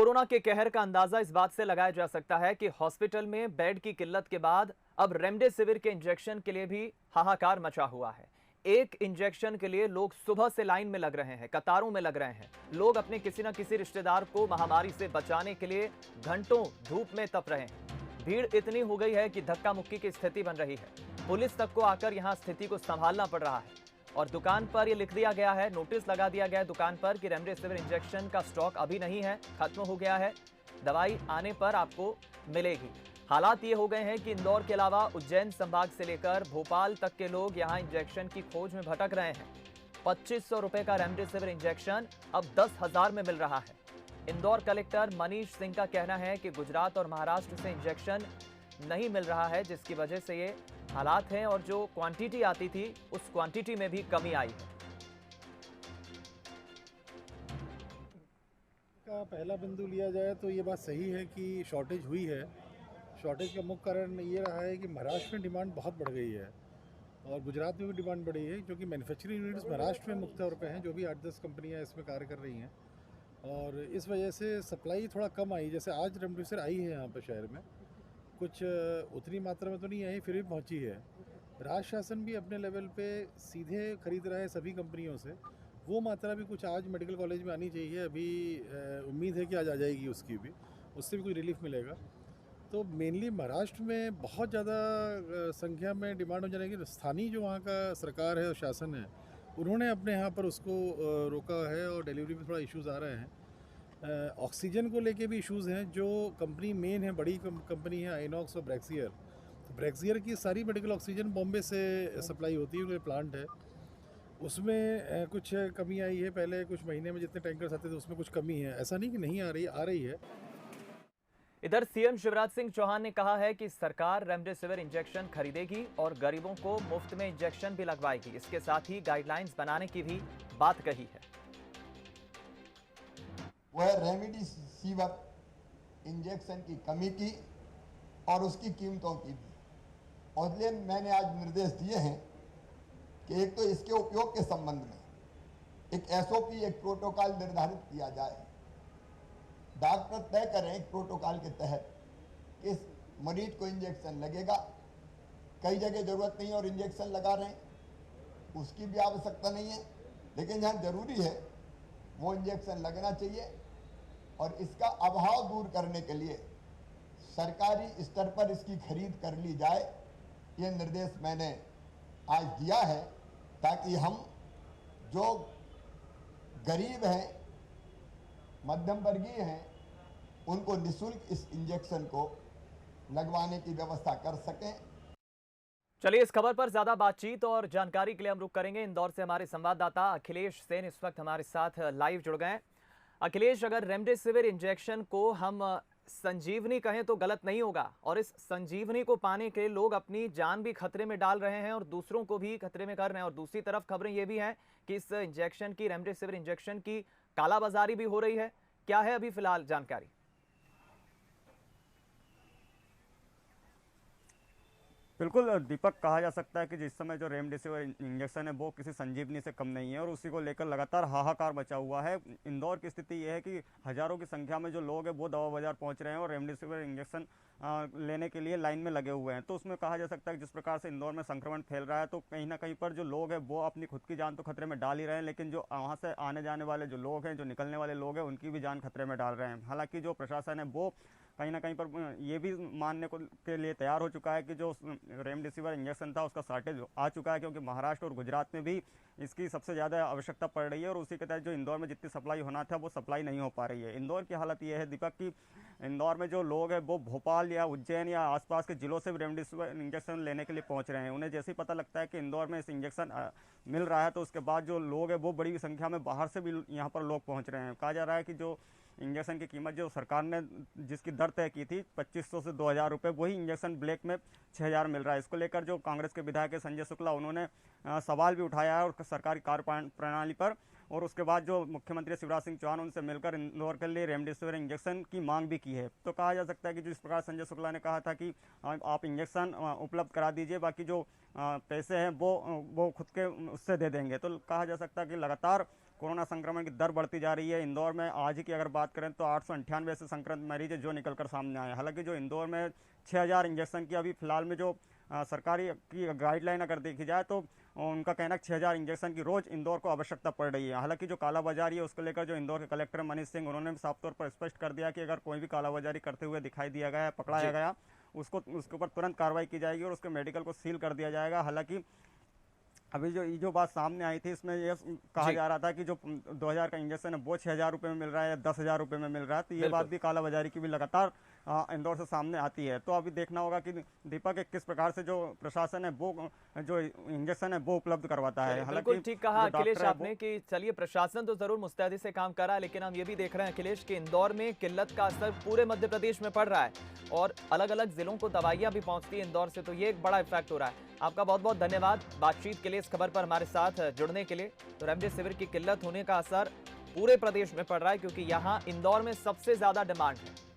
Corona के कहर का अंदाजा इस बात से लगाया जा सकता है कि हॉस्पिटल में बेड की किल्लत के बाद अब रेमडेसिविर के इंजेक्शन के लिए भी हाहाकार मचा हुआ है। एक इंजेक्शन के लिए लोग सुबह से लाइन में लग रहे हैं, कतारों में लग रहे हैं। लोग अपने किसी न किसी रिश्तेदार को महामारी से बचाने के लिए घंटों धूप में तप रहे हैं। भीड़ इतनी हो गई है कि धक्का मुक्की की स्थिति बन रही है। पुलिस तक को आकर यहां स्थिति को संभालना पड़ रहा है और दुकान पर यह लिख दिया गया है, नोटिस लगा दिया गया है दुकान पर कि रेमडेसिविर इंजेक्शन का स्टॉक अभी नहीं है, खत्म हो गया है, दवाई आने पर आपको मिलेगी। हालात ये हो गए हैं कि इंदौर के अलावा उज्जैन संभाग से लेकर भोपाल तक के लोग यहां इंजेक्शन की खोज में भटक रहे हैं। 2500 रुपए का रेमडेसिविर इंजेक्शन अब 10,000 में मिल रहा है। इंदौर कलेक्टर मनीष सिंह का कहना है कि गुजरात और महाराष्ट्र से इंजेक्शन नहीं मिल रहा है, जिसकी वजह से ये हालात हैं और जो क्वांटिटी आती थी उस क्वांटिटी में भी कमी आई है। का पहला बिंदु लिया जाए तो ये बात सही है कि शॉर्टेज हुई है। शॉर्टेज का मुख्य कारण ये रहा है कि महाराष्ट्र में डिमांड बहुत बढ़ गई है और गुजरात में भी डिमांड बढ़ी है, क्योंकि मैन्युफैक्चरिंग यूनिट्स महाराष्ट्र में मुख्य तौर पे हैं, जो भी 8-10 कंपनियां इसमें कार्य कर रही हैं और इस वजह से सप्लाई थोड़ा कम आई। जैसे आज रेमडेसिविर आई है यहाँ पर शहर में, कुछ उतनी मात्रा में तो नहीं आई, फिर भी पहुँची है। राज्य शासन भी अपने लेवल पे सीधे खरीद रहा है सभी कंपनियों से। वो मात्रा भी कुछ आज मेडिकल कॉलेज में आनी चाहिए, अभी उम्मीद है कि आज आ जाएगी, उसकी भी उससे भी कोई रिलीफ मिलेगा। तो मेनली महाराष्ट्र में बहुत ज़्यादा संख्या में डिमांड हो जाने की, स्थानीय जो वहाँ का सरकार है और शासन है, उन्होंने अपने यहाँ पर उसको रोका है और डिलीवरी में थोड़ा इश्यूज़ आ रहे हैं। ऑक्सीजन को लेके भी इश्यूज़ हैं। जो कंपनी मेन है, बड़ी कंपनी है आइनॉक्स और ब्रेक्सियर, तो ब्रेक्सियर की सारी मेडिकल ऑक्सीजन बॉम्बे से सप्लाई होती है, उनका प्लांट है, उसमें कुछ कमी आई है। पहले कुछ महीने में जितने टैंकर्स आते थे उसमें कुछ कमी है, ऐसा नहीं कि नहीं आ रही है। इधर सीएम शिवराज सिंह चौहान ने कहा है कि सरकार रेमडेसिविर इंजेक्शन खरीदेगी और गरीबों को मुफ्त में इंजेक्शन भी लगवाएगी। इसके साथ ही गाइडलाइंस बनाने की भी बात कही है। वह रेमडेसिविर इंजेक्शन की कमी की और उसकी कीमतों की भी, और इसलिए मैंने आज निर्देश दिए हैं कि एक तो इसके उपयोग के संबंध में एक एसओपी, एक प्रोटोकॉल निर्धारित किया जाए। डॉक्टर तय करें एक प्रोटोकॉल के तहत किस मरीज को इंजेक्शन लगेगा। कई जगह जरूरत नहीं और इंजेक्शन लगा रहे हैं, उसकी भी आवश्यकता नहीं है, लेकिन जहाँ जरूरी है वो इंजेक्शन लगना चाहिए। और इसका अभाव दूर करने के लिए सरकारी स्तर पर इसकी खरीद कर ली जाए, ये निर्देश मैंने आज दिया है, ताकि हम जो गरीब हैं, मध्यम वर्गीय हैं, उनको निःशुल्क इस इंजेक्शन को लगवाने की व्यवस्था कर सकें। चलिए, इस खबर पर ज्यादा बातचीत और जानकारी के लिए हम रुक करेंगे। इंदौर से हमारे संवाददाता अखिलेश सेन इस वक्त हमारे साथ लाइव जुड़ गए। अखिलेश, अगर रेमडेसिविर इंजेक्शन को हम संजीवनी कहें तो गलत नहीं होगा, और इस संजीवनी को पाने के लोग अपनी जान भी खतरे में डाल रहे हैं और दूसरों को भी खतरे में कर रहे हैं, और दूसरी तरफ खबरें ये भी हैं कि इस इंजेक्शन की, रेमडेसिविर इंजेक्शन की कालाबाजारी भी हो रही है। क्या है अभी फिलहाल जानकारी? बिल्कुल दीपक, कहा जा सकता है कि जिस समय जो रेमडेसिविर इंजेक्शन है वो किसी संजीवनी से कम नहीं है और उसी को लेकर लगातार हाहाकार मचा हुआ है। इंदौर की स्थिति ये है कि हजारों की संख्या में जो लोग हैं वो दवा बाजार पहुंच रहे हैं और रेमडेसिविर इंजेक्शन लेने के लिए लाइन में लगे हुए हैं। तो उसमें कहा जा सकता है कि जिस प्रकार से इंदौर में संक्रमण फैल रहा है, तो कहीं ना कहीं पर जो लोग हैं वो अपनी खुद की जान तो खतरे में डाल ही रहे हैं, लेकिन जो वहाँ से आने जाने वाले जो लोग हैं, जो निकलने वाले लोग हैं, उनकी भी जान खतरे में डाल रहे हैं। हालांकि जो प्रशासन है वो कहीं ना कहीं पर ये भी मानने को के लिए तैयार हो चुका है कि जो रेमडेसिविर इंजेक्शन था उसका शॉर्टेज आ चुका है, क्योंकि महाराष्ट्र और गुजरात में भी इसकी सबसे ज़्यादा आवश्यकता पड़ रही है और उसी के तहत जो इंदौर में जितनी सप्लाई होना था वो सप्लाई नहीं हो पा रही है। इंदौर की हालत ये है दीपक कि इंदौर में जो लोग हैं वो भोपाल या उज्जैन या आसपास के जिलों से भी रेमडेसिविर इंजेक्शन लेने के लिए पहुंच रहे हैं। उन्हें जैसे ही पता लगता है कि इंदौर में इस इंजेक्शन मिल रहा है, तो उसके बाद जो लोग हैं वो बड़ी संख्या में बाहर से भी यहाँ पर लोग पहुँच रहे हैं। कहा जा रहा है कि जो इंजेक्शन की कीमत जो सरकार ने जिसकी दर तय की थी 2500 से 2000 रुपये, वही इंजेक्शन ब्लैक में 6000 मिल रहा है। इसको लेकर जो कांग्रेस के विधायक संजय शुक्ला, उन्होंने सवाल भी उठाया है और सरकारी कार्य प्रणाली पर, और उसके बाद जो मुख्यमंत्री शिवराज सिंह चौहान उनसे मिलकर इंदौर के लिए रेमडेसिविर इंजेक्शन की मांग भी की है। तो कहा जा सकता है कि जिस प्रकार संजय शुक्ला ने कहा था कि आप इंजेक्शन उपलब्ध करा दीजिए, बाकी जो पैसे हैं वो खुद के उससे दे देंगे। तो कहा जा सकता है कि लगातार कोरोना संक्रमण की दर बढ़ती जा रही है। इंदौर में आज की अगर बात करें तो 898 ऐसे संक्रमित मरीज है जो निकलकर सामने आए। हालांकि जो इंदौर में 6000 इंजेक्शन की अभी फिलहाल में जो सरकारी की गाइडलाइन अगर देखी जाए तो उनका कहना है 6000 इंजेक्शन की रोज इंदौर को आवश्यकता पड़ रही है। हालांकि जो कालाबाजारी है उसको लेकर जो इंदौर के कलेक्टर मनीष सिंह उन्होंने भी साफ तौर पर स्पष्ट कर दिया कि अगर कोई भी कालाबाजारी करते हुए दिखाई दिया गया, पकड़ाया गया, उसको उसके ऊपर तुरंत कार्रवाई की जाएगी और उसके मेडिकल को सील कर दिया जाएगा। हालांकि अभी जो बात सामने आई थी इसमें ये कहा जा रहा था कि जो 2000 का इंजेक्शन है वो 6000 रुपये में मिल रहा है या 10,000 रुपये में मिल रहा है, तो ये बात भी कालाबाजारी की भी लगातार इंदौर से सामने आती है। तो अभी देखना होगा कि दीपक किस प्रकार से जो प्रशासन है वो जो इंजेक्शन है वो उपलब्ध करवाता है। हालांकि ठीक कहा अखिलेश आपने कि चलिए प्रशासन तो जरूर मुस्तैदी से काम कर रहा है, लेकिन हम ये भी देख रहे हैं अखिलेश कि इंदौर में किल्लत का असर पूरे मध्य प्रदेश में पड़ रहा है और अलग अलग जिलों को दवाइयां भी पहुंचती है इंदौर से, तो ये एक बड़ा इफेक्ट हो रहा है। आपका बहुत बहुत धन्यवाद बातचीत के लिए, इस खबर पर हमारे साथ जुड़ने के लिए। तो रेमडेसिविर की किल्लत होने का असर पूरे प्रदेश में पड़ रहा है क्योंकि यहाँ इंदौर में सबसे ज्यादा डिमांड है।